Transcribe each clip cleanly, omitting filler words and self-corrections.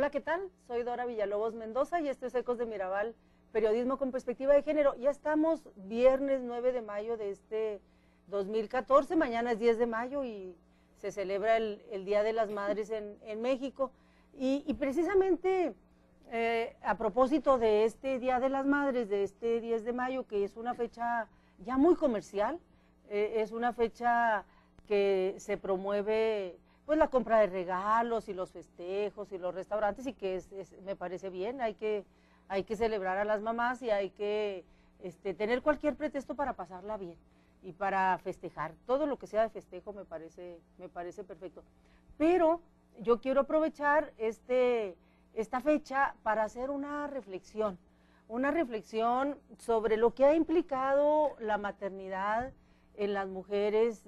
Hola, ¿qué tal? Soy Dora Villalobos Mendoza y esto es Ecos de Mirabal, periodismo con perspectiva de género. Ya estamos viernes 9 de mayo de este 2014, mañana es 10 de mayo y se celebra el Día de las Madres en México. Y precisamente a propósito de este Día de las Madres, de este 10 de mayo, que es una fecha ya muy comercial, es una fecha que se promueve pues la compra de regalos y los festejos y los restaurantes, y que me parece bien, hay que celebrar a las mamás y hay que tener cualquier pretexto para pasarla bien y para festejar. Todo lo que sea de festejo me parece perfecto. Pero yo quiero aprovechar esta fecha para hacer una reflexión sobre lo que ha implicado la maternidad en las mujeres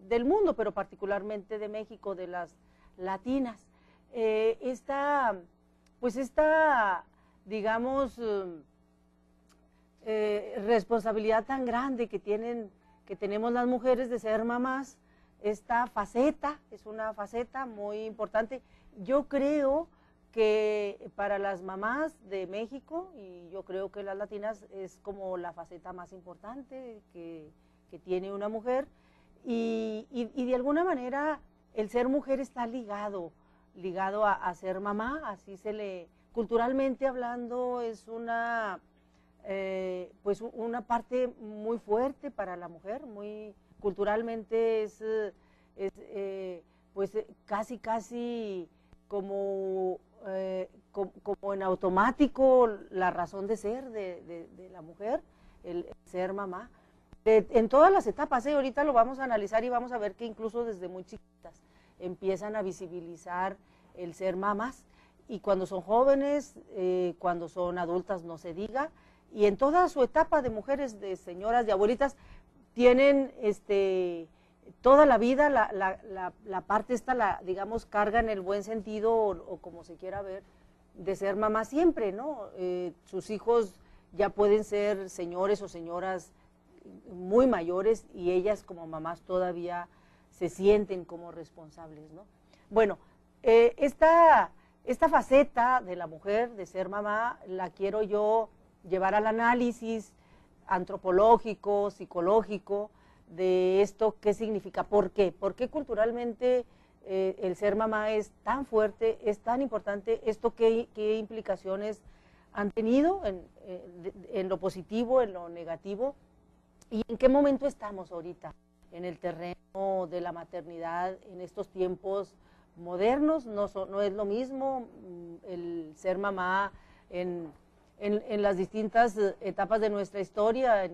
del mundo, pero particularmente de México, de las latinas. Digamos, responsabilidad tan grande que tenemos las mujeres de ser mamás, esta faceta es una faceta muy importante. Yo creo que para las mamás de México, y yo creo que las latinas, es como la faceta más importante que tiene una mujer, y de alguna manera el ser mujer está ligado a ser mamá. Así culturalmente hablando, es una parte muy fuerte para la mujer, muy culturalmente casi como en automático la razón de ser de la mujer, el ser mamá. En todas las etapas, ahorita lo vamos a analizar y vamos a ver que incluso desde muy chiquitas empiezan a visibilizar el ser mamás, y cuando son jóvenes, cuando son adultas no se diga, y en toda su etapa de mujeres, de señoras, de abuelitas, tienen toda la vida la parte digamos, carga en el buen sentido, o como se quiera ver, de ser mamá siempre, ¿no? Sus hijos ya pueden ser señores o señoras muy mayores, y ellas como mamás todavía se sienten como responsables, ¿no? Bueno, esta faceta de la mujer, de ser mamá, la quiero yo llevar al análisis antropológico, psicológico, de esto, qué significa, por qué culturalmente el ser mamá es tan fuerte, es tan importante, esto qué implicaciones han tenido en lo positivo, en lo negativo. ¿Y en qué momento estamos ahorita en el terreno de la maternidad en estos tiempos modernos? No es lo mismo el ser mamá en las distintas etapas de nuestra historia,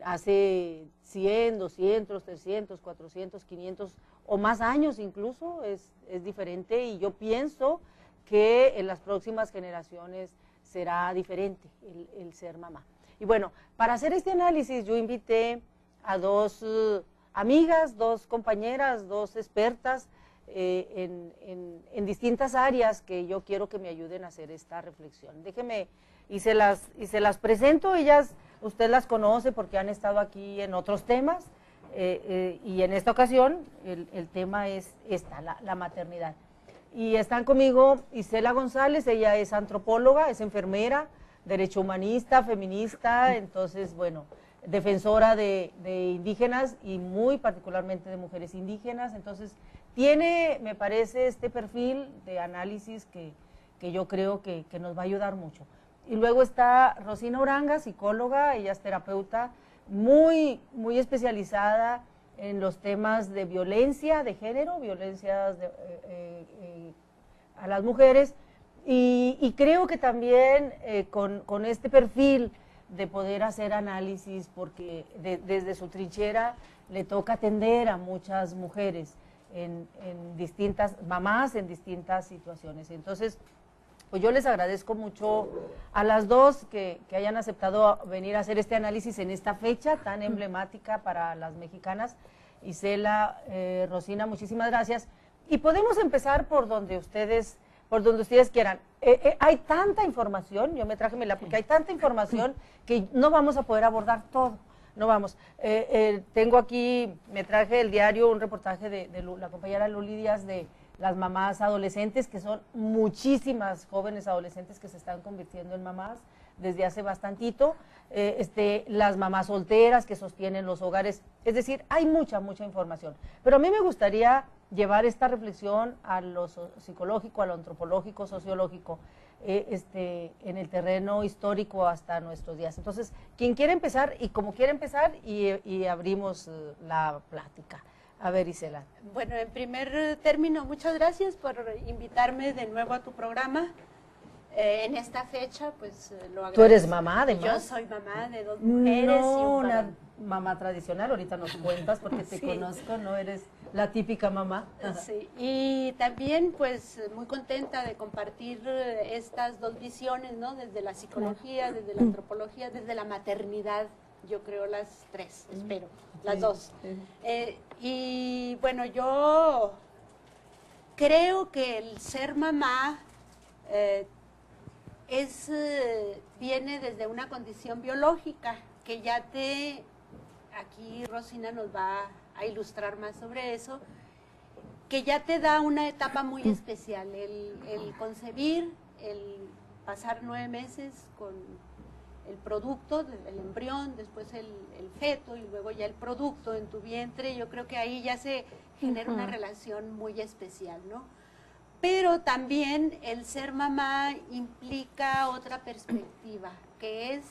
hace 100, 200, 300, 400, 500 o más años incluso, es diferente, y yo pienso que en las próximas generaciones será diferente el ser mamá. Y bueno, para hacer este análisis yo invité a dos amigas, dos compañeras, dos expertas en distintas áreas que yo quiero que me ayuden a hacer esta reflexión. Déjeme, y se las presento. Ellas, usted las conoce porque han estado aquí en otros temas, y en esta ocasión el tema es la maternidad. Y están conmigo Isela González, ella es antropóloga, es enfermera, derecho humanista, feminista, entonces, bueno, defensora de indígenas y muy particularmente de mujeres indígenas. Entonces tiene, me parece, este perfil de análisis que yo creo que nos va a ayudar mucho. Y luego está Rosina Uranga, psicóloga, ella es terapeuta muy especializada en los temas de violencia de género, violencias a las mujeres, y creo que también con este perfil de poder hacer análisis, porque desde su trinchera le toca atender a muchas mujeres en distintas mamás, en distintas situaciones. Entonces, pues yo les agradezco mucho a las dos que hayan aceptado venir a hacer este análisis en esta fecha tan emblemática para las mexicanas. Isela, Rosina, muchísimas gracias. Y podemos empezar por donde ustedes quieran. Hay tanta información, yo me traje porque hay tanta información que no vamos a poder abordar todo. No vamos. Tengo aquí, me traje el diario, un reportaje de la compañera Luli Díaz de las mamás adolescentes, que son muchísimas jóvenes adolescentes que se están convirtiendo en mamás desde hace bastantito, las mamás solteras que sostienen los hogares, es decir, hay mucha información. Pero a mí me gustaría llevar esta reflexión a lo psicológico, a lo antropológico, sociológico, en el terreno histórico hasta nuestros días. Entonces, quien quiere empezar y como quiere empezar, y abrimos la plática. A ver, Isela. Bueno, en primer término, muchas gracias por invitarme de nuevo a tu programa. En esta fecha, pues lo agradezco. ¿Tú eres mamá, además? Yo soy mamá de 2 mujeres y un una varón. mamá tradicional, ahorita nos cuentas porque te conozco, no eres la típica mamá. Sí, y también pues muy contenta de compartir estas 2 visiones, ¿no? Desde la psicología, desde la antropología, desde la maternidad, yo creo las 3, espero, las 2. Y bueno, yo creo que el ser mamá viene desde una condición biológica que ya aquí Rosina nos va a ilustrar más sobre eso, que ya te da una etapa muy especial, el concebir, el pasar 9 meses con el producto, el embrión, después el feto y luego ya el producto en tu vientre. Yo creo que ahí ya se genera una relación muy especial, ¿no? Pero también el ser mamá implica otra perspectiva, que es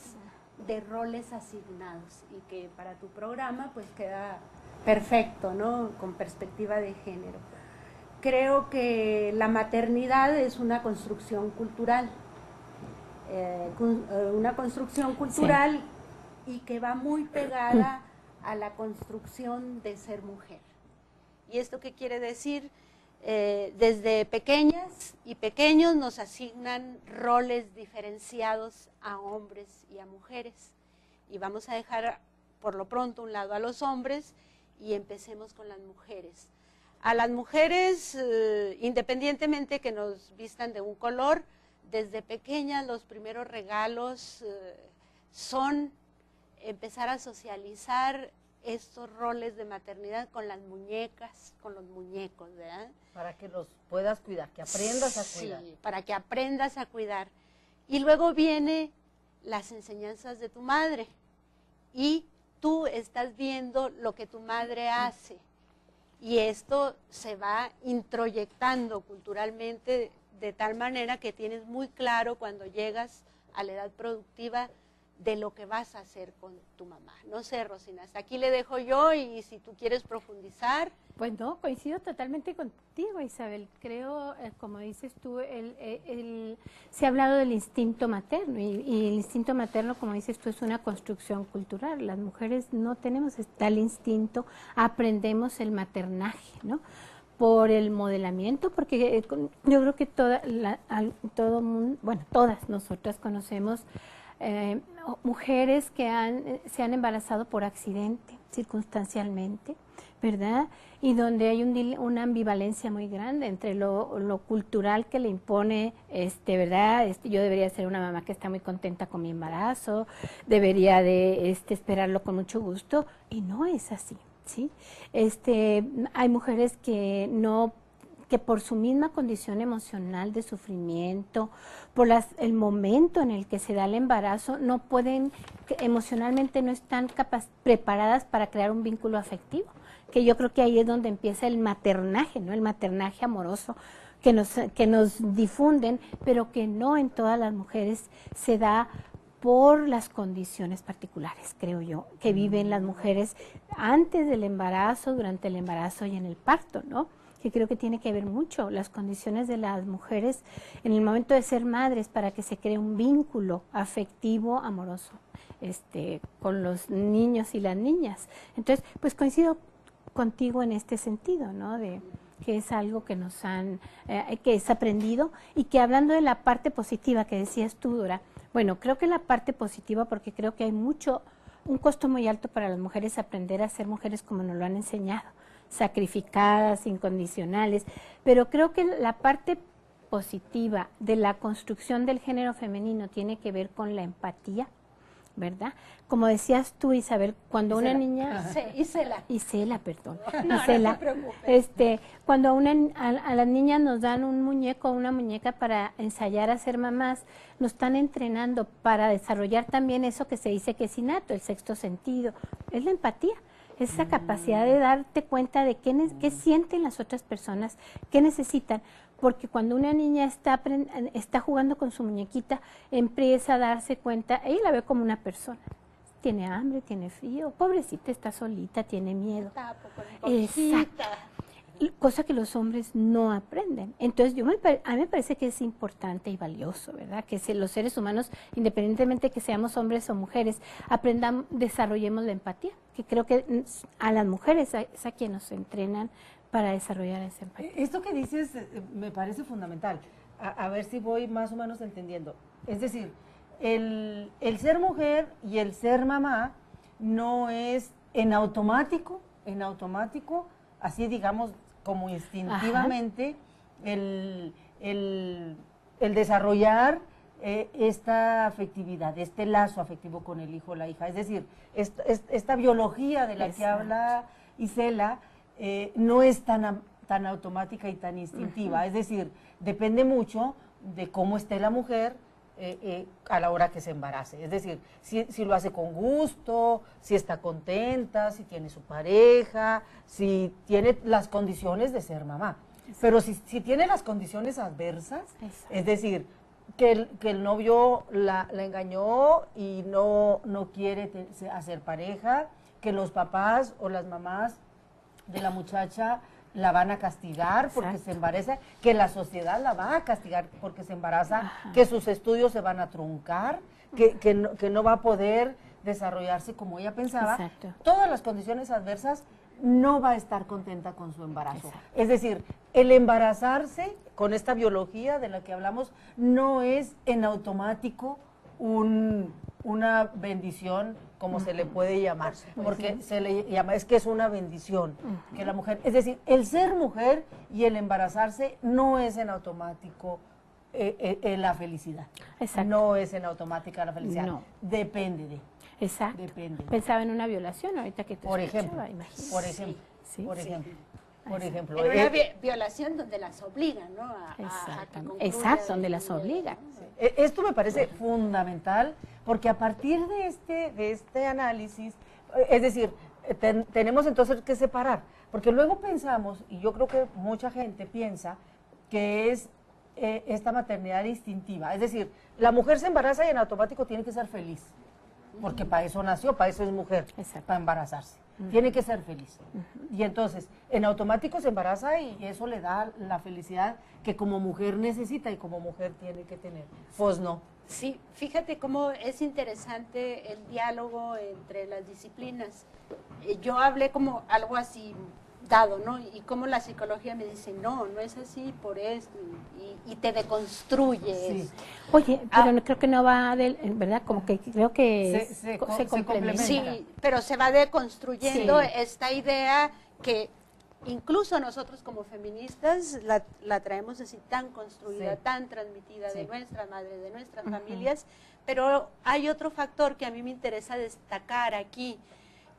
de roles asignados, y que para tu programa pues queda perfecto, ¿no? Con perspectiva de género. Creo que la maternidad es una construcción cultural, y que va muy pegada a la construcción de ser mujer. ¿Y esto qué quiere decir? Desde pequeñas y pequeños nos asignan roles diferenciados a hombres y a mujeres. Y vamos a dejar por lo pronto un lado a los hombres y empecemos con las mujeres. A las mujeres, independientemente que nos vistan de un color, desde pequeñas los primeros regalos son empezar a socializar estos roles de maternidad con las muñecas, con los muñecos, ¿verdad? Para que los puedas cuidar, que aprendas a cuidar. Sí, para que aprendas a cuidar. Y luego viene las enseñanzas de tu madre, y tú estás viendo lo que tu madre hace, y esto se va introyectando culturalmente de tal manera que tienes muy claro cuando llegas a la edad productiva de lo que vas a hacer con tu mamá. No sé, Rosina, hasta aquí le dejo yo, y si tú quieres profundizar. Pues no, coincido totalmente contigo, Isabel. Creo, como dices tú, se ha hablado del instinto materno, y el instinto materno, como dices tú, es una construcción cultural. Las mujeres no tenemos tal instinto, aprendemos el maternaje, ¿no? Por el modelamiento, porque yo creo que todo mundo, bueno, todas nosotras conocemos mujeres que se han embarazado por accidente, circunstancialmente, ¿verdad? Y donde hay una ambivalencia muy grande entre lo cultural que le impone, ¿verdad? Yo debería ser una mamá que está muy contenta con mi embarazo, debería de esperarlo con mucho gusto, y no es así, ¿sí? Hay mujeres que por su misma condición emocional de sufrimiento, por el momento en el que se da el embarazo, no pueden, emocionalmente no están preparadas para crear un vínculo afectivo, que yo creo que ahí es donde empieza el maternaje, ¿no? El maternaje amoroso que nos difunden, pero que no en todas las mujeres se da por las condiciones particulares, creo yo, que viven las mujeres antes del embarazo, durante el embarazo y en el parto, ¿no? Que creo que tiene que ver mucho las condiciones de las mujeres en el momento de ser madres para que se cree un vínculo afectivo, amoroso, con los niños y las niñas. Entonces, pues coincido contigo en este sentido, ¿no? De que es algo que que es aprendido, y que hablando de la parte positiva que decías tú, Dora, bueno, creo que la parte positiva, porque creo que hay un costo muy alto para las mujeres aprender a ser mujeres como nos lo han enseñado, sacrificadas, incondicionales, pero creo que la parte positiva de la construcción del género femenino tiene que ver con la empatía, ¿verdad? Como decías tú, Isabel, cuando una niña... Isela, perdón. No, Isela, no te preocupes. Cuando a las niñas nos dan un muñeco o una muñeca para ensayar a ser mamás, nos están entrenando para desarrollar también eso que se dice que es innato, el sexto sentido, es la empatía. Esa capacidad de darte cuenta de qué sienten las otras personas, qué necesitan. Porque cuando una niña está jugando con su muñequita, empieza a darse cuenta, ella la ve como una persona. Tiene hambre, tiene frío, pobrecita, está solita, tiene miedo. Exacto. Cosa que los hombres no aprenden. Entonces, a mí me parece que es importante y valioso, ¿verdad? Que los seres humanos, independientemente de que seamos hombres o mujeres, desarrollemos la empatía, que creo que a las mujeres es a quien nos entrenan para desarrollar esa empatía. Esto que dices me parece fundamental. A ver si voy más o menos entendiendo. Es decir, el ser mujer y el ser mamá no es en automático, así digamos, como instintivamente, el desarrollar esta afectividad, este lazo afectivo con el hijo o la hija. Es decir, esta biología de la que habla Isela no es tan automática y tan instintiva. Es decir, depende mucho de cómo esté la mujer a la hora que se embarace. Es decir, si lo hace con gusto, si está contenta, si tiene su pareja, si tiene las condiciones de ser mamá. Pero si tiene las condiciones adversas, es decir, que el novio la engañó y no quiere hacer pareja, que los papás o las mamás de la muchacha la van a castigar porque se embaraza, que la sociedad la va a castigar porque se embaraza, que sus estudios se van a truncar, que no va a poder desarrollarse como ella pensaba. Todas las condiciones adversas, no va a estar contenta con su embarazo. Es decir, el embarazarse con esta biología de la que hablamos no es en automático una bendición, como se le puede llamar, porque se le llama, es que es una bendición que la mujer, es decir, el ser mujer y el embarazarse no es en automático la felicidad. No es en automática la felicidad, depende de. Exacto. Depende. Pensaba en una violación ahorita que te por ejemplo, imagínate. Por ejemplo. En una violación donde las obligan, ¿no? Exacto, donde las obligan. Esto me parece fundamental porque a partir de este análisis, es decir, tenemos entonces que separar, porque luego pensamos, y yo creo que mucha gente piensa, que es esta maternidad instintiva, es decir, la mujer se embaraza y en automático tiene que ser feliz, porque para eso nació, para eso es mujer, para embarazarse. Tiene que ser feliz. Y entonces, en automático se embaraza y eso le da la felicidad que como mujer necesita y como mujer tiene que tener. Pues no. Sí, fíjate cómo es interesante el diálogo entre las disciplinas. Yo hablé como algo así dado, ¿no? Y cómo la psicología me dice, no es así por esto, y te deconstruye. Sí. Oye, pero creo que no va ¿verdad? Como que creo que se complementa. Sí, pero se va deconstruyendo esta idea que incluso nosotros como feministas la traemos así tan construida, tan transmitida de nuestras madres, de nuestras familias, pero hay otro factor que a mí me interesa destacar aquí,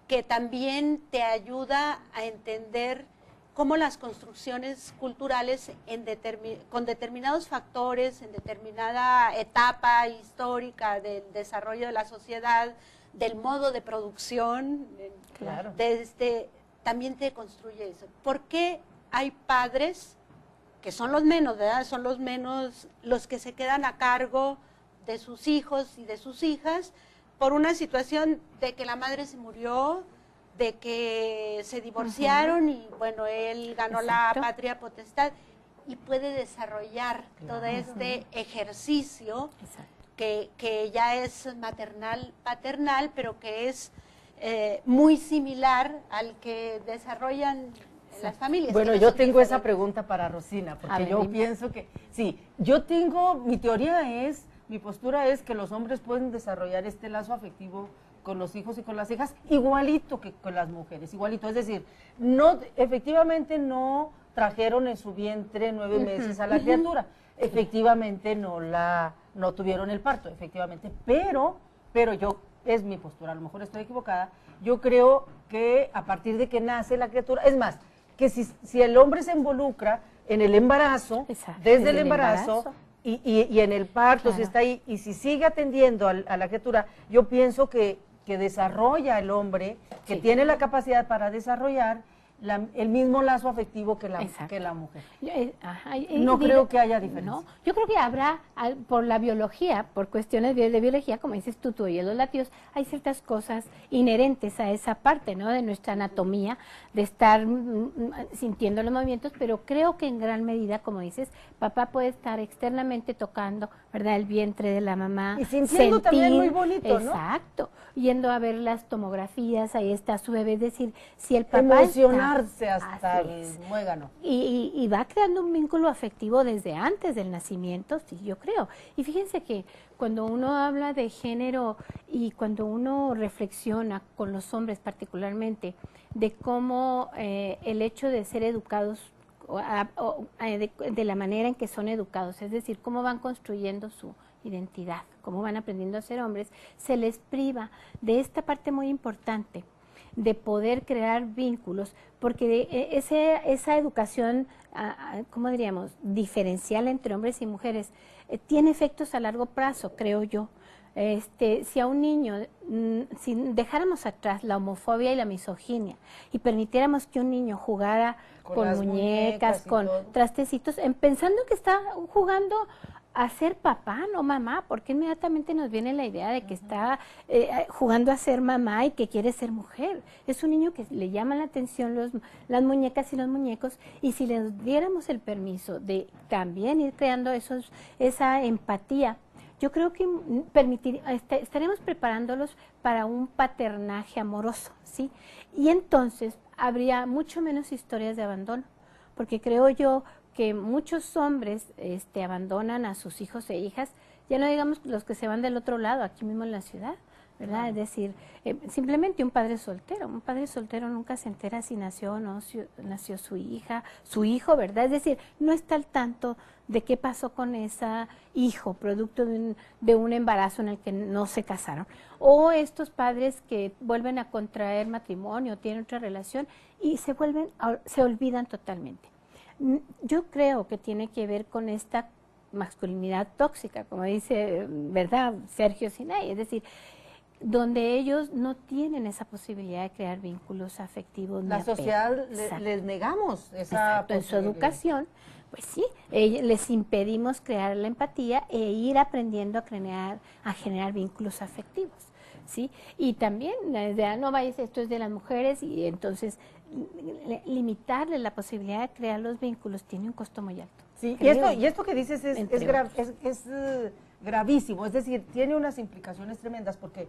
que también te ayuda a entender cómo las construcciones culturales con determinados factores, en determinada etapa histórica del desarrollo de la sociedad, del modo de producción, también te construye eso. ¿Por qué hay padres, que son los menos, ¿verdad? Son los menos los que se quedan a cargo de sus hijos y de sus hijas, por una situación de que la madre se murió, de que se divorciaron y bueno, él ganó la patria potestad y puede desarrollar todo este ejercicio que ya es maternal, paternal, pero que es muy similar al que desarrollan las familias. Bueno, yo tengo esa pregunta para Rosina, porque yo pienso que, mi teoría es, mi postura es que los hombres pueden desarrollar este lazo afectivo con los hijos y con las hijas igualito que con las mujeres, igualito, es decir, efectivamente no trajeron en su vientre 9 meses a la criatura, efectivamente no tuvieron el parto, efectivamente, pero yo es mi postura, a lo mejor estoy equivocada, yo creo que a partir de que nace la criatura, es más, que si el hombre se involucra en el embarazo, Exacto, desde el embarazo, y en el parto, claro, si está ahí, y si sigue atendiendo a la criatura, yo pienso que desarrolla el hombre, que sí, tiene la capacidad para desarrollar el mismo lazo afectivo que la mujer. No creo que haya diferencia. No, yo creo que habrá, por la biología, por cuestiones de biología, como dices tú y los latidos, hay ciertas cosas inherentes a esa parte, ¿no? De nuestra anatomía, de estar sintiendo los movimientos, pero creo que en gran medida, como dices, papá puede estar externamente tocando, ¿verdad? El vientre de la mamá. Y sintiendo también muy bonito, ¿no? Exacto, yendo a ver las tomografías, ahí está su bebé, es decir, si el papá emocionarse hasta el muégano. Y va creando un vínculo afectivo desde antes del nacimiento, sí, yo creo. Y fíjense que cuando uno habla de género y cuando uno reflexiona con los hombres particularmente, de cómo el hecho de ser educados de la manera en que son educados, es decir, cómo van construyendo su identidad, cómo van aprendiendo a ser hombres, se les priva de esta parte muy importante de poder crear vínculos, porque esa educación, ¿cómo diríamos?, diferencial entre hombres y mujeres, tiene efectos a largo plazo, creo yo. Si a un niño, si dejáramos atrás la homofobia y la misoginia y permitiéramos que un niño jugara con muñecas, con trastecitos, pensando que está jugando a ser papá, no mamá, porque inmediatamente nos viene la idea de que está jugando a ser mamá y que quiere ser mujer. Es un niño que le llaman la atención las muñecas y los muñecos, y si les diéramos el permiso de también ir creando esa empatía, yo creo que estaremos preparándolos para un paternaje amoroso, ¿sí? Y entonces habría mucho menos historias de abandono, porque creo yo que muchos hombres abandonan a sus hijos e hijas, ya no digamos los que se van del otro lado, aquí mismo en la ciudad, ¿verdad? Es decir, simplemente un padre soltero nunca se entera si nació o no nació su hija, su hijo, ¿verdad? Es decir, no está al tanto de qué pasó con ese hijo, producto de un embarazo en el que no se casaron. O estos padres que vuelven a contraer matrimonio, tienen otra relación y se olvidan totalmente. Yo creo que tiene que ver con esta masculinidad tóxica, como dice, ¿verdad?, Sergio Sinay, es decir, donde ellos no tienen esa posibilidad de crear vínculos afectivos. La sociedad les negamos esa posibilidad. En su educación, pues sí, les impedimos crear la empatía e ir aprendiendo a generar vínculos afectivos, ¿sí? Y también, no vayas, esto es de las mujeres, y entonces limitarle la posibilidad de crear los vínculos tiene un costo muy alto. Sí, y esto que dices es gravísimo, es decir, tiene unas implicaciones tremendas, porque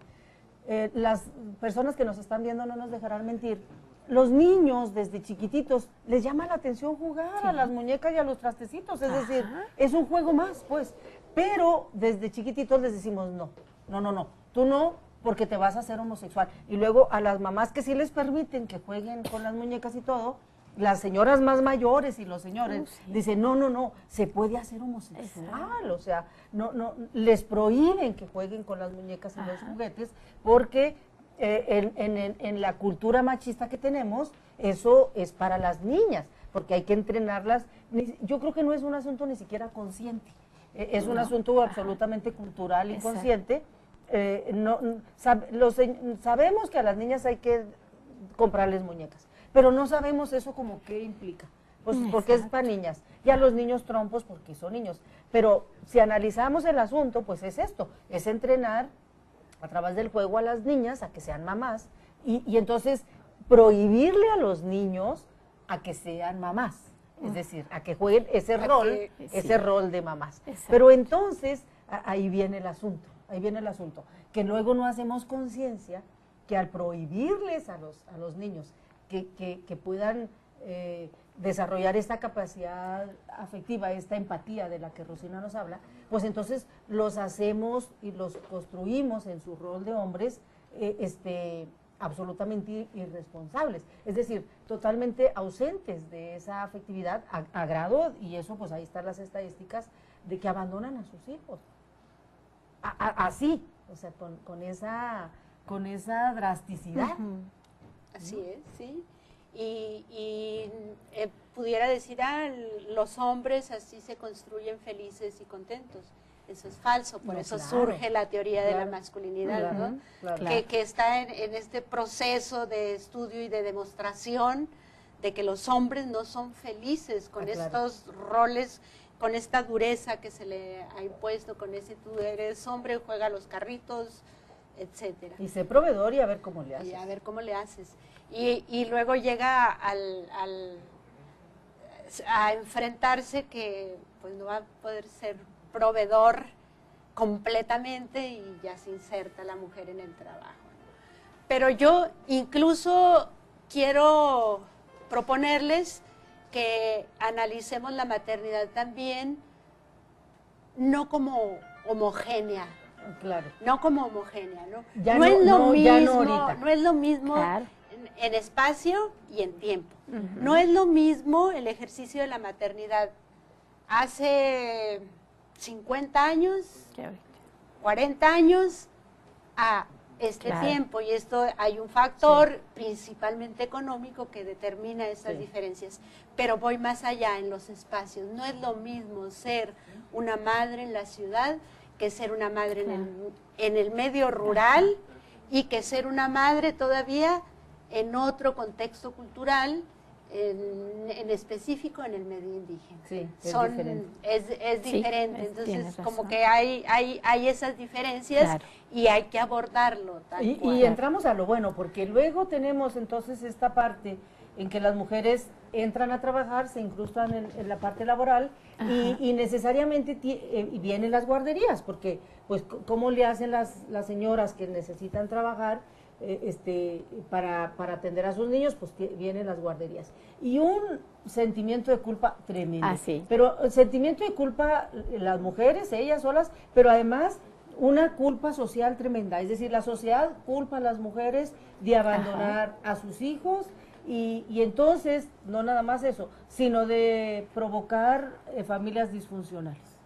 las personas que nos están viendo no nos dejarán mentir. Los niños desde chiquititos les llama la atención jugar a las muñecas y a los trastecitos, es decir, es un juego más, pues, pero desde chiquititos les decimos no, tú no, porque te vas a hacer homosexual. Y luego a las mamás que sí les permiten que jueguen con las muñecas y todo, las señoras más mayores y los señores dicen, no, se puede hacer homosexual, o sea, no, les prohíben que jueguen con las muñecas y los juguetes, porque en la cultura machista que tenemos, eso es para las niñas, porque hay que entrenarlas. Yo creo que no es un asunto ni siquiera consciente, es un asunto absolutamente cultural y consciente. Sabemos que a las niñas hay que comprarles muñecas, pero no sabemos eso como qué implica, pues porque es para niñas, y a los niños trompos porque son niños, pero si analizamos el asunto, pues es esto, es entrenar a través del juego a las niñas a que sean mamás, y entonces prohibirle a los niños a que sean mamás, es decir, a que jueguen ese rol de mamás. Exacto. Pero entonces ahí viene el asunto, que luego no hacemos conciencia que al prohibirles a los niños que puedan desarrollar esta capacidad afectiva, esta empatía de la que Rosina nos habla, pues entonces los hacemos y los construimos en su rol de hombres absolutamente irresponsables, es decir, totalmente ausentes de esa afectividad a grado, y eso pues ahí están las estadísticas de que abandonan a sus hijos. así, o sea, con esa drasticidad. Así es, sí. Y pudiera decir, los hombres así se construyen felices y contentos. Eso es falso, por eso surge la teoría de la masculinidad, ¿no? Que está en este proceso de estudio y de demostración de que los hombres no son felices con estos roles, con esta dureza que se le ha impuesto, con ese tú eres hombre, juega los carritos, etcétera. Y sé proveedor y a ver cómo le haces. Y a ver cómo le haces. Y luego llega a enfrentarse que pues no va a poder ser proveedor completamente y ya se inserta la mujer en el trabajo. Pero yo incluso quiero proponerles que analicemos la maternidad también no como homogénea. Claro. No como homogénea, ¿no? Ya no, es lo mismo, ya no ahorita. No es lo mismo Claro. en espacio y en tiempo. No es lo mismo el ejercicio de la maternidad hace 50 años, 40 años a este tiempo, y esto hay un factor principalmente económico que determina esas diferencias, pero voy más allá en los espacios. No es lo mismo ser una madre en la ciudad que ser una madre en el medio rural y que ser una madre todavía en otro contexto cultural, en específico en el medio indígena. Sí, diferente. Es diferente, Sí, entonces como razón. que hay esas diferencias y hay que abordarlo. Y entramos a lo bueno, porque luego tenemos entonces esta parte en que las mujeres entran a trabajar, se incrustan en la parte laboral y necesariamente y vienen las guarderías, porque pues cómo le hacen las señoras que necesitan trabajar para atender a sus niños, pues vienen las guarderías. Y un sentimiento de culpa tremendo. Pero el sentimiento de culpa, las mujeres, ellas solas, pero además una culpa social tremenda. Es decir, la sociedad culpa a las mujeres de abandonar a sus hijos y entonces, no nada más eso, sino de provocar familias disfuncionales.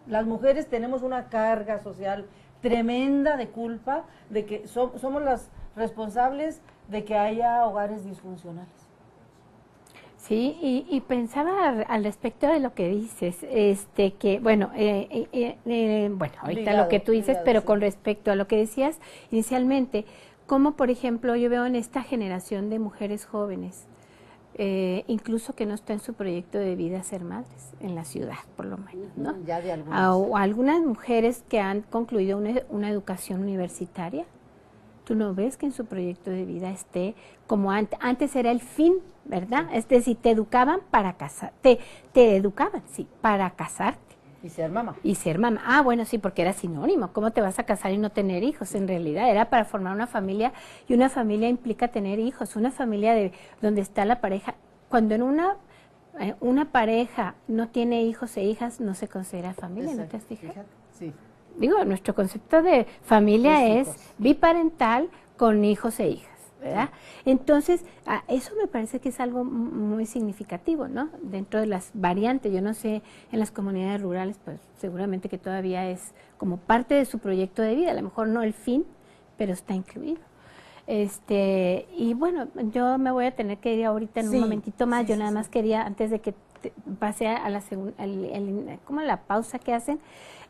Las mujeres tenemos una carga social tremenda de culpa, de que somos las responsables de que haya hogares disfuncionales. Sí, y pensaba al respecto de lo que dices, que bueno, ahorita Ligado, lo que tú dices, pero con respecto a lo que decías inicialmente, como por ejemplo yo veo en esta generación de mujeres jóvenes, incluso que no está en su proyecto de vida ser madres, en la ciudad por lo menos, ¿no? Ya de algunas. O algunas mujeres que han concluido una educación universitaria, tú no ves que en su proyecto de vida esté como antes era el fin, ¿verdad? Es decir, te educaban para casar, te educaban, sí, para casarte. Y ser mamá. Y ser mamá. Ah, bueno, sí, porque era sinónimo. ¿Cómo te vas a casar y no tener hijos? En realidad era para formar una familia, y una familia implica tener hijos, una familia donde está la pareja. Cuando en una pareja no tiene hijos e hijas, no se considera familia. Exacto. ¿No te has fijado? Fíjate, sí. Digo, nuestro concepto de familia es biparental con hijos e hijas, ¿verdad? Entonces, eso me parece que es algo muy significativo, ¿no? Dentro de las variantes, yo no sé, en las comunidades rurales, pues seguramente que todavía es como parte de su proyecto de vida, a lo mejor no el fin, pero está incluido. Y bueno, yo me voy a tener que ir ahorita en un momentito más, yo nada más quería, antes de que pase a la como la pausa que hacen,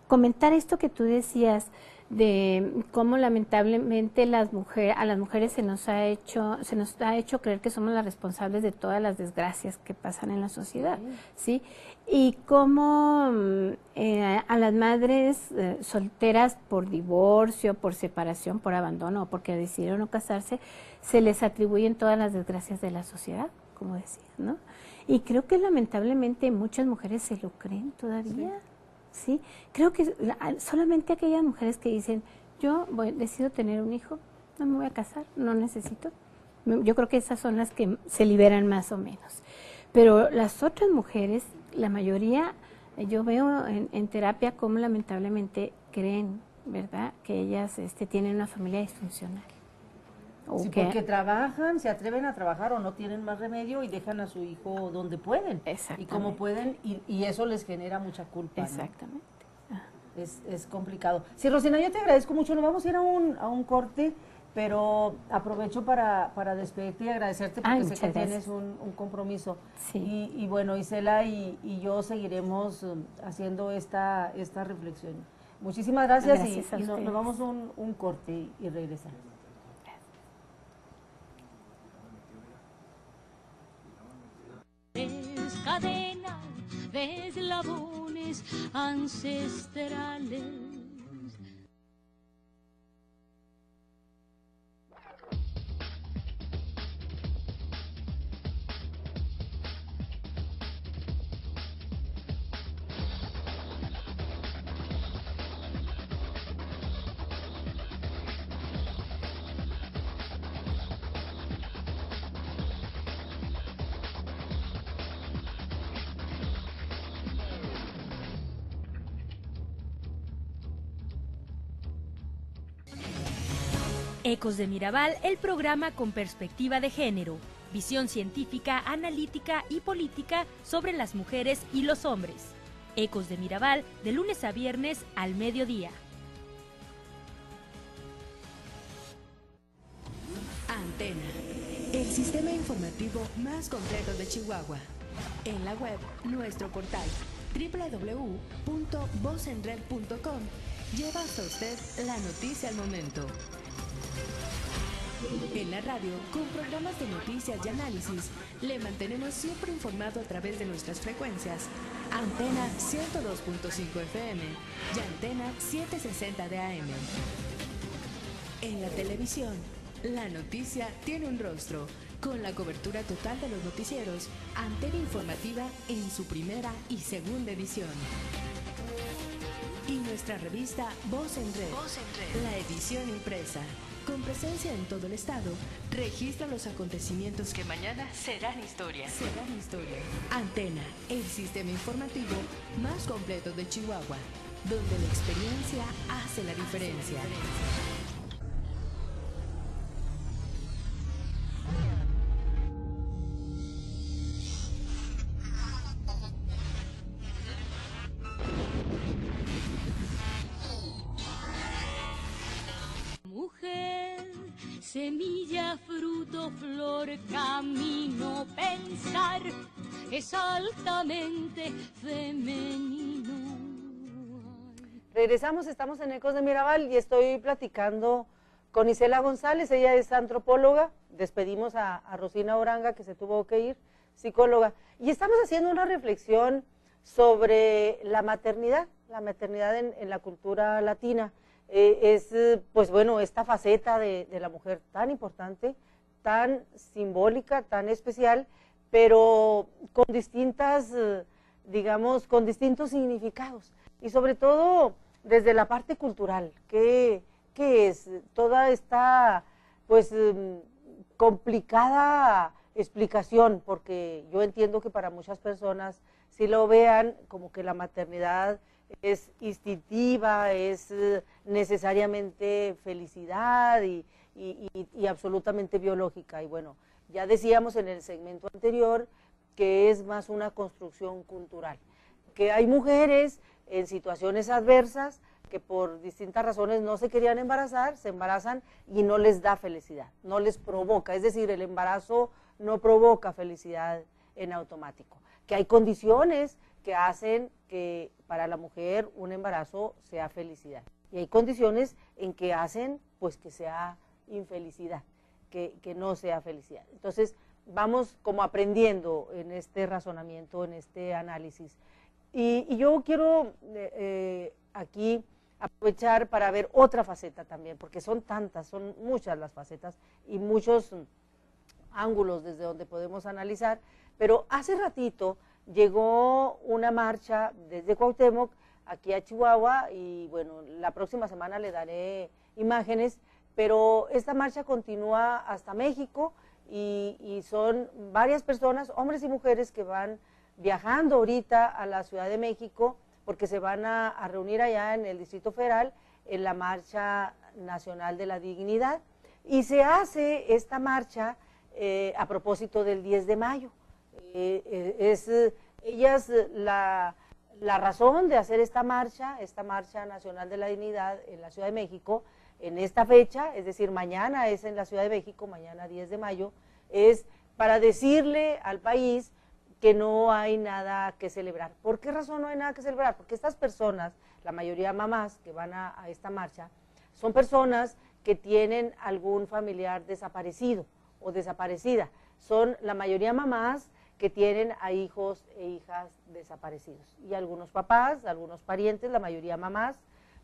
comentar esto que tú decías de cómo lamentablemente a las mujeres se nos ha hecho creer que somos las responsables de todas las desgracias que pasan en la sociedad, ¿sí? Y cómo a las madres solteras por divorcio, por separación, por abandono o porque decidieron no casarse, se les atribuyen todas las desgracias de la sociedad, como decías, ¿no? Y creo que lamentablemente muchas mujeres se lo creen todavía. Sí, creo que solamente aquellas mujeres que dicen, decido tener un hijo, no me voy a casar, no necesito. Yo creo que esas son las que se liberan más o menos. Pero las otras mujeres, la mayoría, yo veo en terapia cómo lamentablemente creen, ¿verdad?, que ellas tienen una familia disfuncional. Sí, porque trabajan, se atreven a trabajar o no tienen más remedio y dejan a su hijo donde pueden y como pueden y eso les genera mucha culpa. Exactamente. ¿No? es complicado. Sí, Rosina, yo te agradezco mucho, nos vamos a ir a un corte, pero aprovecho para despedirte y agradecerte porque sé que tienes un compromiso. Sí. Y bueno, Isela y yo seguiremos haciendo esta reflexión. Muchísimas gracias, y nos vamos a un corte y regresamos. Cadena de eslabones ancestrales. Ecos de Mirabal, el programa con perspectiva de género, visión científica, analítica y política sobre las mujeres y los hombres. Ecos de Mirabal, de lunes a viernes al mediodía. Antena, el sistema informativo más completo de Chihuahua. En la web, nuestro portal www.vozenred.com lleva hasta usted la noticia al momento. En la radio, con programas de noticias y análisis, le mantenemos siempre informado a través de nuestras frecuencias. Antena 102.5 FM y Antena 760 de AM. En la televisión, la noticia tiene un rostro, con la cobertura total de los noticieros, Antena Informativa en su primera y segunda edición. Y nuestra revista Voz en Red, la edición impresa, con presencia en todo el estado, registra los acontecimientos que mañana serán historia. Antena, el sistema informativo más completo de Chihuahua, donde la experiencia hace la diferencia. Semilla, fruto, flor, camino, pensar es altamente femenino. Regresamos, estamos en Ecos de Mirabal y estoy platicando con Isela González, ella es antropóloga, despedimos a Rosina Oranga que se tuvo que ir, psicóloga, y estamos haciendo una reflexión sobre la maternidad en la cultura latina. Pues bueno, esta faceta de la mujer tan importante, tan simbólica, tan especial, pero con distintas, digamos, con distintos significados. Y sobre todo desde la parte cultural, que es toda esta, pues, complicada explicación, porque yo entiendo que para muchas personas, si lo vean como que la maternidad es instintiva, es necesariamente felicidad y absolutamente biológica. Y bueno, ya decíamos en el segmento anterior que es más una construcción cultural, que hay mujeres en situaciones adversas que por distintas razones no se querían embarazar, se embarazan y no les da felicidad, no les provoca, es decir, el embarazo no provoca felicidad en automático, que hay condiciones que hacen que para la mujer un embarazo sea felicidad. Y hay condiciones en que hacen pues que sea infelicidad, que no sea felicidad. Entonces vamos como aprendiendo en este razonamiento, en este análisis. Y yo quiero aquí aprovechar para ver otra faceta también, porque son tantas, son muchas las facetas y muchos ángulos desde donde podemos analizar, pero hace ratito llegó una marcha desde Cuauhtémoc aquí a Chihuahua y bueno, la próxima semana le daré imágenes, pero esta marcha continúa hasta México y son varias personas, hombres y mujeres, que van viajando ahorita a la Ciudad de México porque se van a reunir allá en el Distrito Federal en la Marcha Nacional de la Dignidad. Y se hace esta marcha a propósito del 10 de mayo. Ellas, la razón de hacer esta Marcha Nacional de la Dignidad en la Ciudad de México, en esta fecha, es decir, mañana es en la Ciudad de México, mañana 10 de mayo, es para decirle al país que no hay nada que celebrar. ¿Por qué razón no hay nada que celebrar? Porque estas personas, la mayoría mamás que van a esta marcha, son personas que tienen algún familiar desaparecido o desaparecida. Son la mayoría mamás que tienen a hijos e hijas desaparecidos. Y algunos papás, algunos parientes, la mayoría mamás,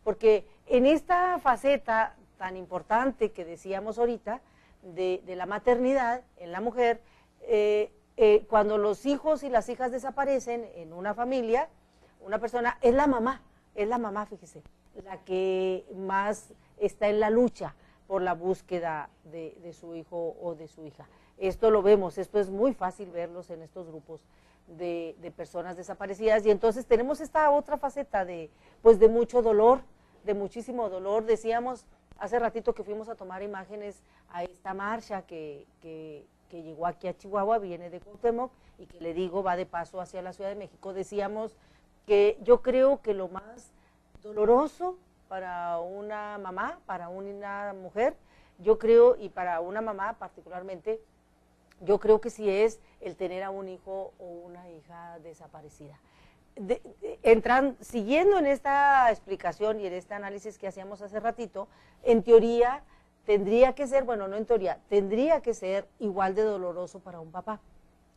porque en esta faceta tan importante que decíamos ahorita, de la maternidad en la mujer, cuando los hijos y las hijas desaparecen en una familia, una persona, es la mamá, fíjese, la que más está en la lucha por la búsqueda de su hijo o de su hija. Esto lo vemos, esto es muy fácil verlos en estos grupos de personas desaparecidas, y entonces tenemos esta otra faceta de mucho dolor, de muchísimo dolor. Decíamos hace ratito que fuimos a tomar imágenes a esta marcha que llegó aquí a Chihuahua, viene de Cuauhtémoc, y que le digo va de paso hacia la Ciudad de México. Decíamos que yo creo que lo más doloroso para una mamá, para una mujer, yo creo, y para una mamá particularmente, yo creo que sí es el tener a un hijo o una hija desaparecida. Siguiendo en esta explicación y en este análisis que hacíamos hace ratito, en teoría tendría que ser, bueno, no en teoría, tendría que ser igual de doloroso para un papá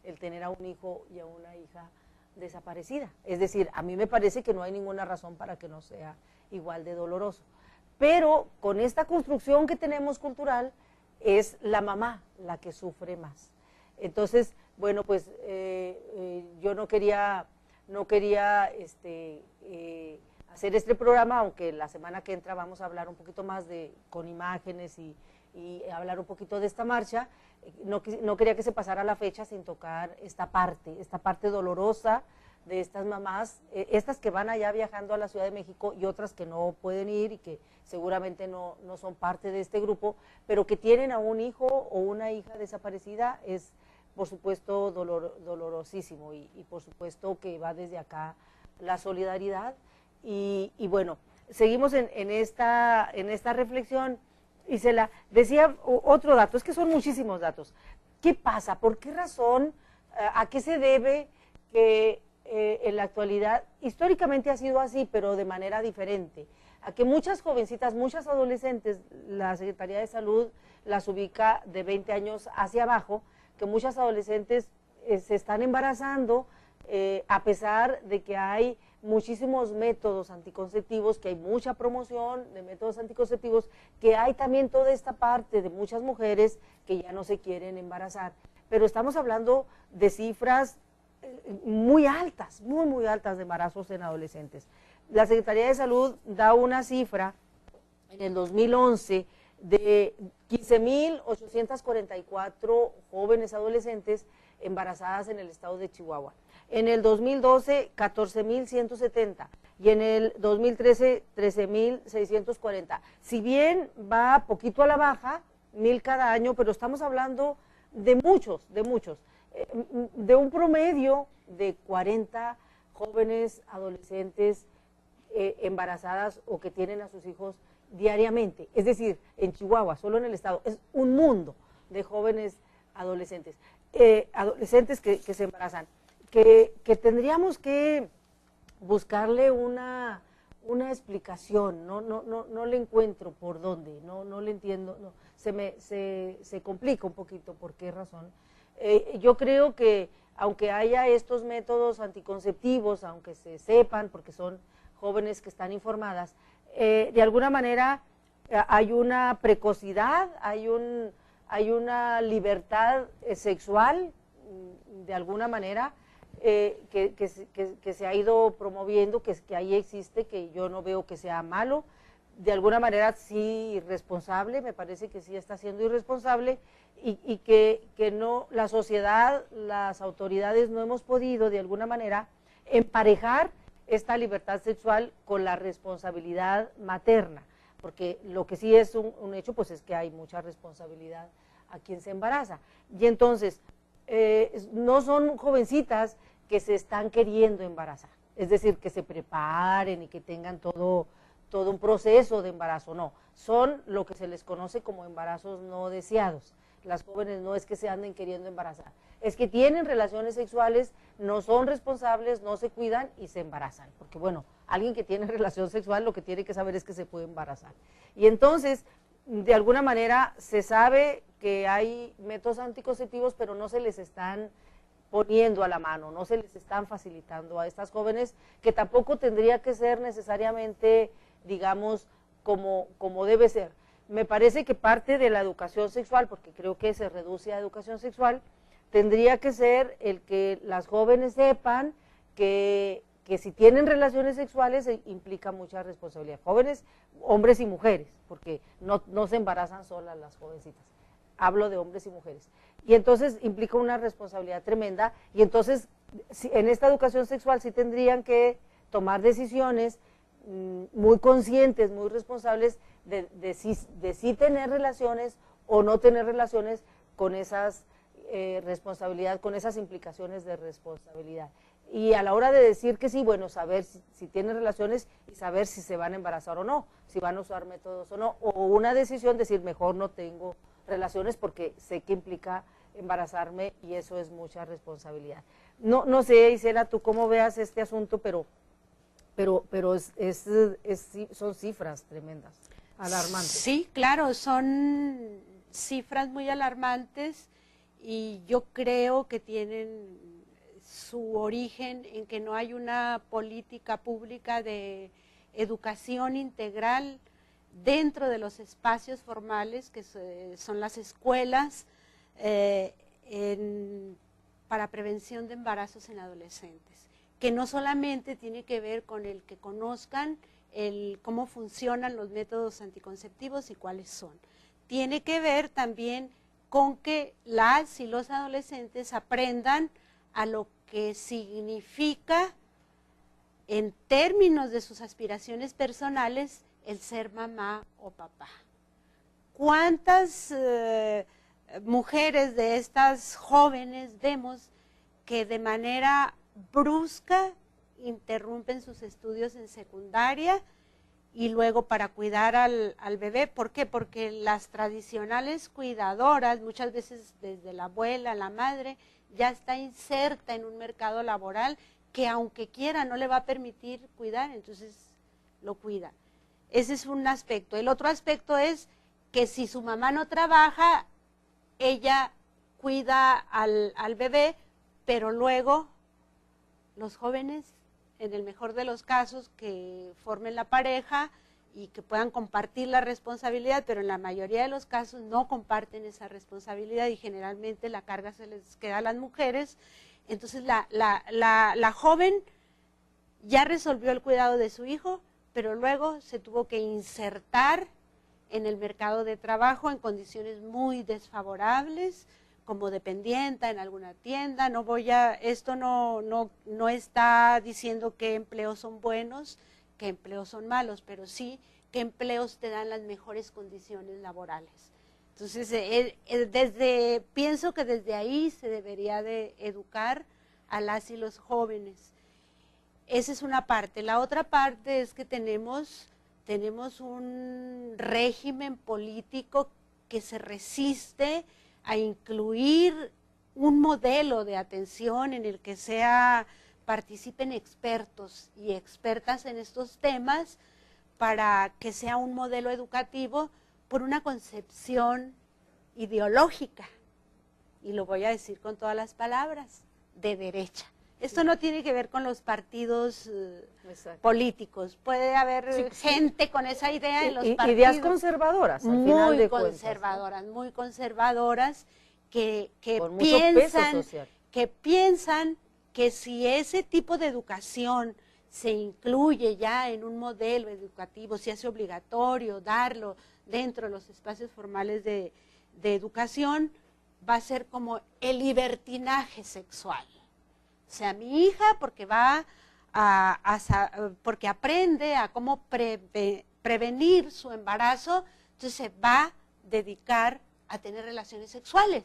el tener a un hijo y a una hija desaparecida. Es decir, a mí me parece que no hay ninguna razón para que no sea igual de doloroso. Pero con esta construcción que tenemos cultural, es la mamá la que sufre más. Entonces, bueno, pues yo no quería hacer este programa, aunque la semana que entra vamos a hablar un poquito más con imágenes y hablar un poquito de esta marcha. No quería que se pasara la fecha sin tocar esta parte dolorosa de estas mamás, estas que van allá viajando a la Ciudad de México y otras que no pueden ir y que seguramente no son parte de este grupo, pero que tienen a un hijo o una hija desaparecida. Es por supuesto dolorosísimo, y por supuesto que va desde acá la solidaridad. Y bueno, seguimos en esta reflexión, y se la decía otro dato, es que son muchísimos datos. ¿Qué pasa? ¿Por qué razón? ¿A qué se debe que en la actualidad, históricamente ha sido así, pero de manera diferente? A que muchas jovencitas, muchas adolescentes, la Secretaría de Salud las ubica de 20 años hacia abajo, que muchas adolescentes se están embarazando, a pesar de que hay muchísimos métodos anticonceptivos, que hay mucha promoción de métodos anticonceptivos, que hay también toda esta parte de muchas mujeres que ya no se quieren embarazar. Pero estamos hablando de cifras muy altas, muy altas de embarazos en adolescentes. La Secretaría de Salud da una cifra en el 2011 de 15.844 jóvenes adolescentes embarazadas en el estado de Chihuahua. En el 2012, 14.170, y en el 2013, 13.640. Si bien va poquito a la baja, 1.000 cada año, pero estamos hablando de muchos, de un promedio de 40 jóvenes adolescentes embarazadas o que tienen a sus hijos diariamente. Es decir, en Chihuahua, solo en el estado, es un mundo de jóvenes adolescentes, que se embarazan, que tendríamos que buscarle una explicación. No le encuentro por dónde, no le entiendo, se complica un poquito por qué razón. Yo creo que aunque haya estos métodos anticonceptivos, aunque se sepan, porque son jóvenes que están informadas, de alguna manera hay una precocidad, hay una libertad sexual, de alguna manera, que se ha ido promoviendo, que ahí existe, que yo no veo que sea malo, de alguna manera sí irresponsable, me parece que sí está siendo irresponsable, y que no, la sociedad, las autoridades no hemos podido de alguna manera emparejar esta libertad sexual con la responsabilidad materna, porque lo que sí es un hecho, pues es que hay mucha responsabilidad a quien se embaraza. Y entonces, no son jovencitas que se están queriendo embarazar, es decir, que se preparen y que tengan todo un proceso de embarazo, no, son lo que se les conoce como embarazos no deseados. Las jóvenes no es que se anden queriendo embarazar, es que tienen relaciones sexuales, no son responsables, no se cuidan y se embarazan, porque bueno, alguien que tiene relación sexual lo que tiene que saber es que se puede embarazar. Y entonces, de alguna manera, se sabe que hay métodos anticonceptivos, pero no se les están poniendo a la mano, no se les están facilitando a estas jóvenes, que tampoco tendría que ser necesariamente, digamos, como debe ser. Me parece que parte de la educación sexual, porque creo que se reduce a educación sexual, tendría que ser el que las jóvenes sepan que si tienen relaciones sexuales implica mucha responsabilidad. Jóvenes, hombres y mujeres, porque no se embarazan solas las jovencitas. Hablo de hombres y mujeres. Y entonces implica una responsabilidad tremenda, y entonces en esta educación sexual sí tendrían que tomar decisiones muy conscientes, muy responsables de sí tener relaciones o no tener relaciones con esas responsabilidades, con esas implicaciones de responsabilidad. Y a la hora de decir que sí, bueno, saber si tienen relaciones y saber si se van a embarazar o no, si van a usar métodos o no, o una decisión, decir mejor no tengo relaciones porque sé que implica embarazarme y eso es mucha responsabilidad. No sé, Isela, tú cómo veas este asunto, pero son cifras tremendas, alarmantes. Sí, claro, son cifras muy alarmantes y yo creo que tienen su origen en que no hay una política pública de educación integral dentro de los espacios formales, que son las escuelas, para prevención de embarazos en adolescentes, que no solamente tiene que ver con el que conozcan cómo funcionan los métodos anticonceptivos y cuáles son. Tiene que ver también con que las y los adolescentes aprendan a lo que significa, en términos de sus aspiraciones personales, el ser mamá o papá. ¿Cuántas mujeres de estas jóvenes vemos que de manera brusca interrumpen sus estudios en secundaria y luego para cuidar al bebé? ¿Por qué? Porque las tradicionales cuidadoras, muchas veces desde la abuela, la madre, ya está inserta en un mercado laboral que aunque quiera no le va a permitir cuidar, entonces lo cuida. Ese es un aspecto. El otro aspecto es que si su mamá no trabaja, ella cuida al bebé, pero luego los jóvenes, en el mejor de los casos, que formen la pareja y que puedan compartir la responsabilidad, pero en la mayoría de los casos no comparten esa responsabilidad y generalmente la carga se les queda a las mujeres. Entonces la joven ya resolvió el cuidado de su hijo, pero luego se tuvo que insertar en el mercado de trabajo en condiciones muy desfavorables, como dependienta en alguna tienda. Esto no está diciendo qué empleos son buenos, qué empleos son malos, pero sí qué empleos te dan las mejores condiciones laborales. Entonces, pienso que desde ahí se debería de educar a las y los jóvenes. Esa es una parte. La otra parte es que tenemos un régimen político que se resiste a incluir un modelo de atención en el que participen expertos y expertas en estos temas para que sea un modelo educativo por una concepción ideológica, y lo voy a decir con todas las palabras, de derecha. Esto no tiene que ver con los partidos políticos. Puede haber gente con esa idea en los partidos. Ideas conservadoras, al final de cuentas. Muy conservadoras, que piensan que si ese tipo de educación se incluye ya en un modelo educativo, se hace obligatorio darlo dentro de los espacios formales de educación, va a ser como el libertinaje sexual. O sea, mi hija, porque porque aprende a cómo prevenir su embarazo, entonces se va a dedicar a tener relaciones sexuales.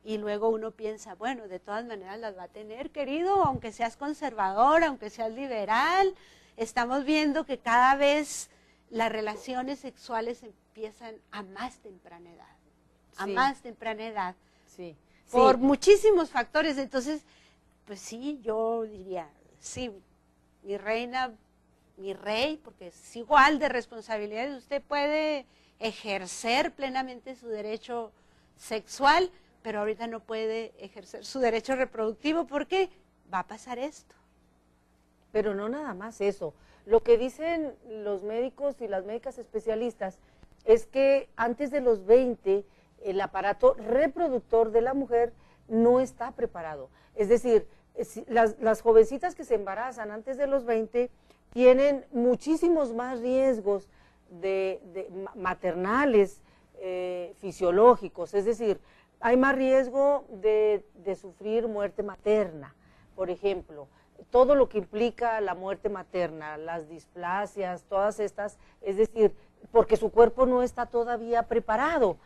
y luego uno piensa, bueno, de todas maneras las va a tener, querido, aunque seas conservador, aunque seas liberal. Estamos viendo que cada vez las relaciones sexuales empiezan a más temprana edad, a más temprana edad, Sí. por muchísimos factores. Entonces, pues sí, yo diría, sí, mi reina, mi rey, porque es igual de responsabilidades, usted puede ejercer plenamente su derecho sexual, pero ahorita no puede ejercer su derecho reproductivo porque va a pasar esto. Pero no nada más eso. Lo que dicen los médicos y las médicas especialistas es que antes de los 20 el aparato reproductor de la mujer no está preparado. Es decir, las jovencitas que se embarazan antes de los 20 tienen muchísimos más riesgos maternales, fisiológicos, es decir, hay más riesgo de sufrir muerte materna, por ejemplo, todo lo que implica la muerte materna, las displasias, todas estas, es decir, porque su cuerpo no está todavía preparado,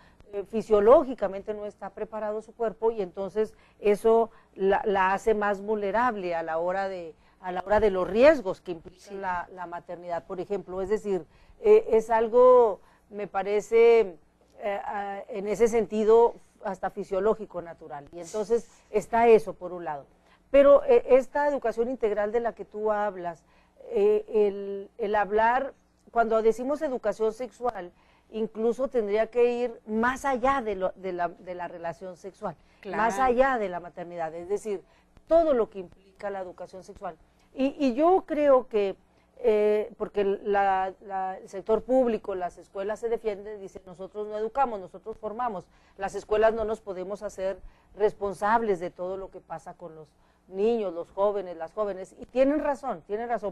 fisiológicamente no está preparado su cuerpo, y entonces eso la hace más vulnerable a la hora de los riesgos que implica la maternidad, por ejemplo. Es decir, es algo, me parece, en ese sentido, hasta fisiológico, natural. Y entonces está eso, por un lado. Pero esta educación integral de la que tú hablas, el hablar, cuando decimos educación sexual, incluso tendría que ir más allá de la relación sexual, más allá de la maternidad, es decir, todo lo que implica la educación sexual. Y yo creo que, porque el sector público, las escuelas se defienden, dicen, nosotros no educamos, nosotros formamos, las escuelas no nos podemos hacer responsables de todo lo que pasa con los niños, los jóvenes, las jóvenes, y tienen razón,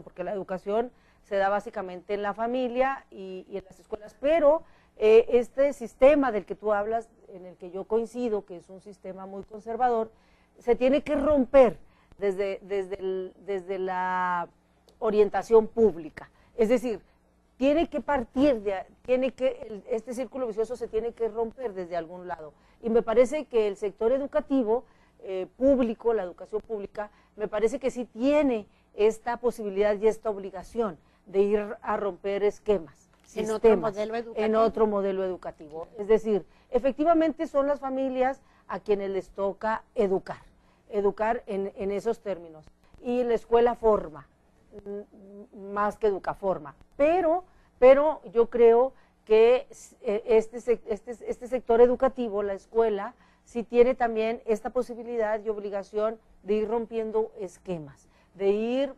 porque la educación se da básicamente en la familia y en las escuelas, pero este sistema del que tú hablas, en el que yo coincido, que es un sistema muy conservador, se tiene que romper desde la orientación pública, es decir, tiene que partir este círculo vicioso se tiene que romper desde algún lado, y me parece que el sector educativo público, la educación pública, me parece que sí tiene esta posibilidad y esta obligación de ir a romper esquemas, en otro modelo educativo. Es decir, efectivamente son las familias a quienes les toca educar en esos términos, y la escuela forma, más que educa, forma, pero yo creo que este sector educativo, la escuela, sí tiene también esta posibilidad y obligación de ir rompiendo esquemas, de ir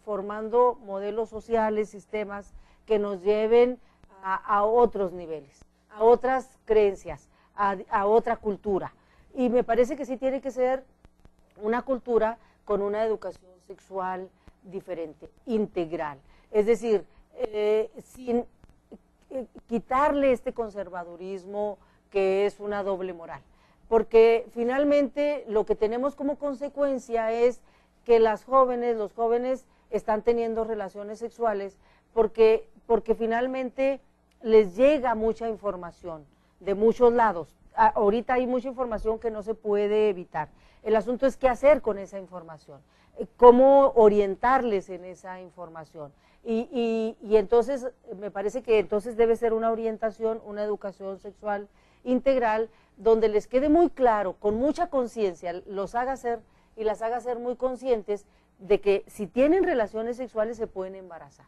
formando modelos sociales, sistemas que nos lleven a otros niveles, a otras creencias, a otra cultura. Y me parece que sí tiene que ser una cultura con una educación sexual diferente, integral. Es decir, sin quitarle este conservadurismo que es una doble moral. Porque finalmente lo que tenemos como consecuencia es que los jóvenes están teniendo relaciones sexuales porque finalmente les llega mucha información de muchos lados. Ahorita hay mucha información que no se puede evitar. El asunto es qué hacer con esa información, cómo orientarles en esa información. Y entonces me parece que entonces debe ser una orientación, una educación sexual integral, donde les quede muy claro, con mucha conciencia, los haga ser y las haga ser muy conscientes de que si tienen relaciones sexuales se pueden embarazar.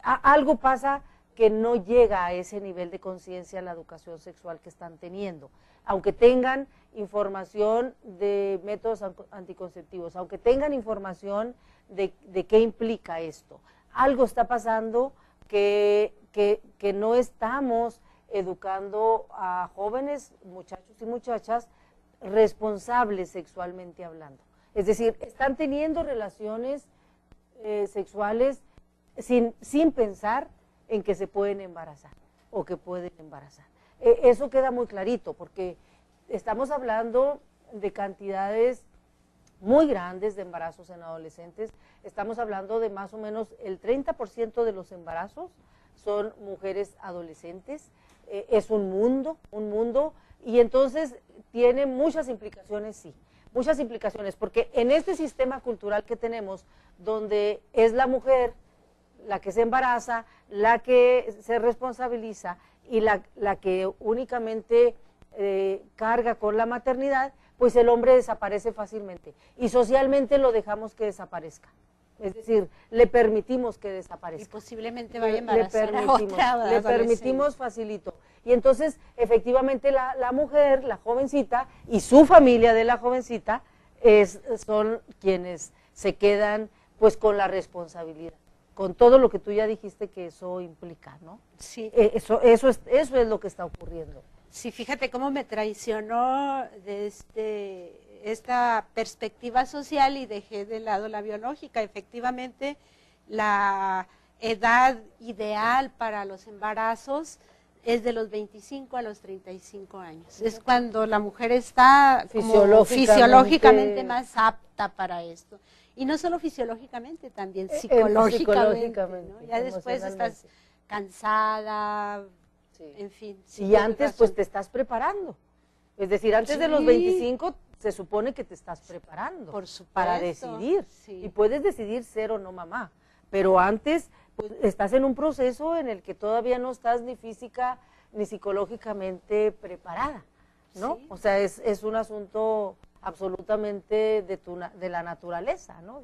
Algo pasa que no llega a ese nivel de conciencia la educación sexual que están teniendo, aunque tengan información de métodos anticonceptivos, aunque tengan información de qué implica esto. Algo está pasando que no estamos educando a jóvenes, muchachos y muchachas, responsables sexualmente hablando. Es decir, están teniendo relaciones sexuales sin pensar en que se pueden embarazar o que pueden embarazar. Eso queda muy clarito, porque estamos hablando de cantidades muy grandes de embarazos en adolescentes. Estamos hablando de más o menos el 30% de los embarazos son mujeres adolescentes. Es un mundo, Y entonces tiene muchas implicaciones, sí, muchas implicaciones, porque en este sistema cultural que tenemos, donde es la mujer la que se embaraza, la que se responsabiliza y la que únicamente carga con la maternidad, pues el hombre desaparece fácilmente y socialmente lo dejamos que desaparezca. Es decir, le permitimos que desaparezca. Y posiblemente vaya a embarazar a otra le permitimos facilito. Y entonces, efectivamente, la mujer, la jovencita, y su familia de la jovencita, son quienes se quedan pues con la responsabilidad, con todo lo que tú ya dijiste que eso implica, ¿no? Sí. Eso es lo que está ocurriendo. Sí, fíjate cómo me traicionó esta perspectiva social y dejé de lado la biológica. Efectivamente, la edad ideal para los embarazos es de los 25 a los 35 años. Es cuando la mujer está fisiológicamente más apta para esto. Y no solo fisiológicamente, también psicológicamente, ¿no? Ya después estás cansada, sí. En fin. Sí, y antes pues te estás preparando. Es decir, antes de los 25 se supone que te estás preparando. Por supuesto. Para decidir. Sí. Y puedes decidir ser o no mamá. Pero antes pues, estás en un proceso en el que todavía no estás ni física ni psicológicamente preparada, ¿no? Sí. O sea, es un asunto absolutamente de la naturaleza, ¿no?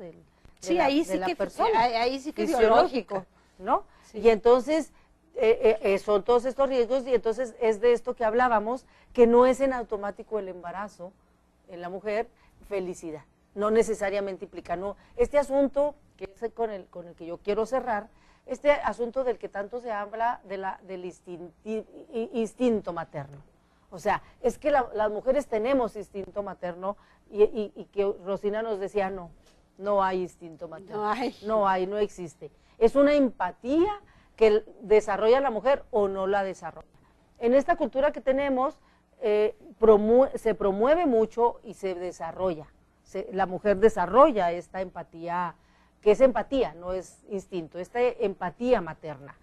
Ahí sí que biológico, ¿no? Sí. Y entonces son todos estos riesgos y entonces es de esto que hablábamos, que no es en automático el embarazo en la mujer felicidad, no necesariamente implica, no. Este asunto, que es con el que yo quiero cerrar, este asunto del que tanto se habla del instinto materno. O sea, es que las mujeres tenemos instinto materno y que Rosina nos decía, no hay instinto materno, no existe. Es una empatía que desarrolla la mujer o no la desarrolla. En esta cultura que tenemos se promueve mucho y se desarrolla. La mujer desarrolla esta empatía, que es empatía, no es instinto, esta empatía materna.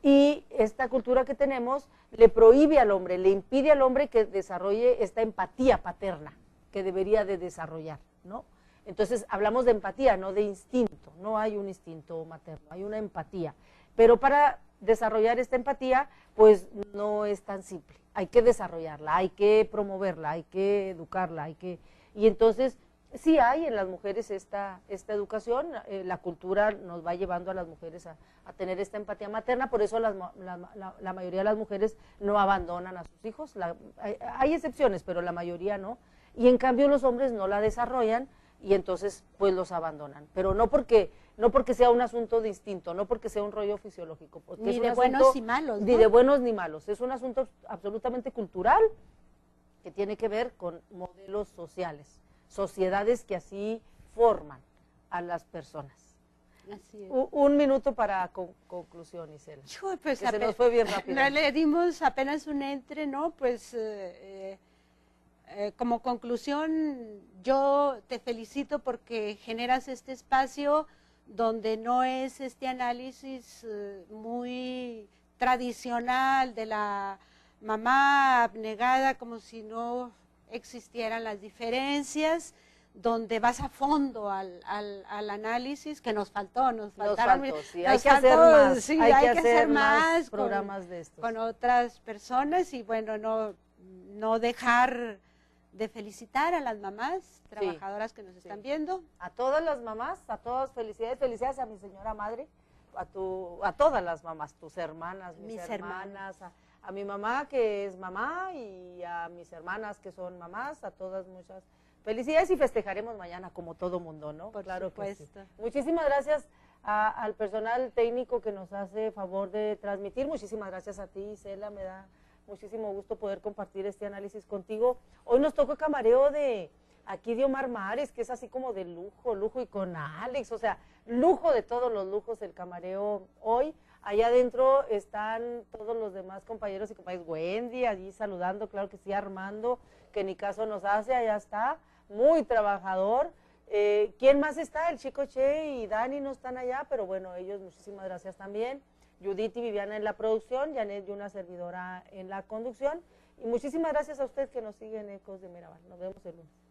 Y esta cultura que tenemos le prohíbe al hombre, le impide al hombre que desarrolle esta empatía paterna que debería de desarrollar, ¿no? Entonces hablamos de empatía, no de instinto, no hay un instinto materno, hay una empatía. Pero para desarrollar esta empatía, pues no es tan simple, hay que desarrollarla, hay que promoverla, hay que educarla, y entonces sí hay en las mujeres esta educación, la cultura nos va llevando a las mujeres a tener esta empatía materna, por eso la mayoría de las mujeres no abandonan a sus hijos, hay excepciones, pero la mayoría no, y en cambio los hombres no la desarrollan, y entonces pues los abandonan, pero no porque sea un asunto de instinto, no porque sea un rollo fisiológico, porque ni es de un buenos asunto, y malos, ¿no? Ni de buenos ni malos, es un asunto absolutamente cultural que tiene que ver con modelos sociales, sociedades que así forman a las personas. Así es. Un minuto para conclusión, Isela. Pues que se nos fue bien rápido. Le dimos apenas un entre, ¿no? Pues como conclusión, yo te felicito porque generas este espacio donde no es este análisis muy tradicional de la mamá abnegada, como si no existieran las diferencias, donde vas a fondo al análisis, que nos faltaron, sí, hay que hacer más, sí, hay que hacer más programas de estos. Con otras personas y bueno, no dejar de felicitar a las mamás trabajadoras que nos están viendo. A todas las mamás, a todas felicidades a mi señora madre, a todas las mamás, tus hermanas, mis hermanas, a mi mamá que es mamá y a mis hermanas que son mamás, a todas muchas felicidades y festejaremos mañana como todo mundo, ¿no? Por claro supuesto. Que sí. Muchísimas gracias al personal técnico que nos hace favor de transmitir, muchísimas gracias a ti, Isela, me da muchísimo gusto poder compartir este análisis contigo. Hoy nos tocó camareo de Omar Mares, que es así como de lujo, y con Alex, o sea, lujo de todos los lujos el camareo hoy. Allá adentro están todos los demás compañeros y compañeras, Wendy allí saludando, claro que sí, Armando, que ni caso nos hace, allá está, muy trabajador. ¿Quién más está? El Chico Che y Dani no están allá, pero bueno, ellos muchísimas gracias también. Judith y Viviana en la producción, Janet y una servidora en la conducción. Y muchísimas gracias a usted que nos sigue en Ecos de Mirabal. Nos vemos el lunes.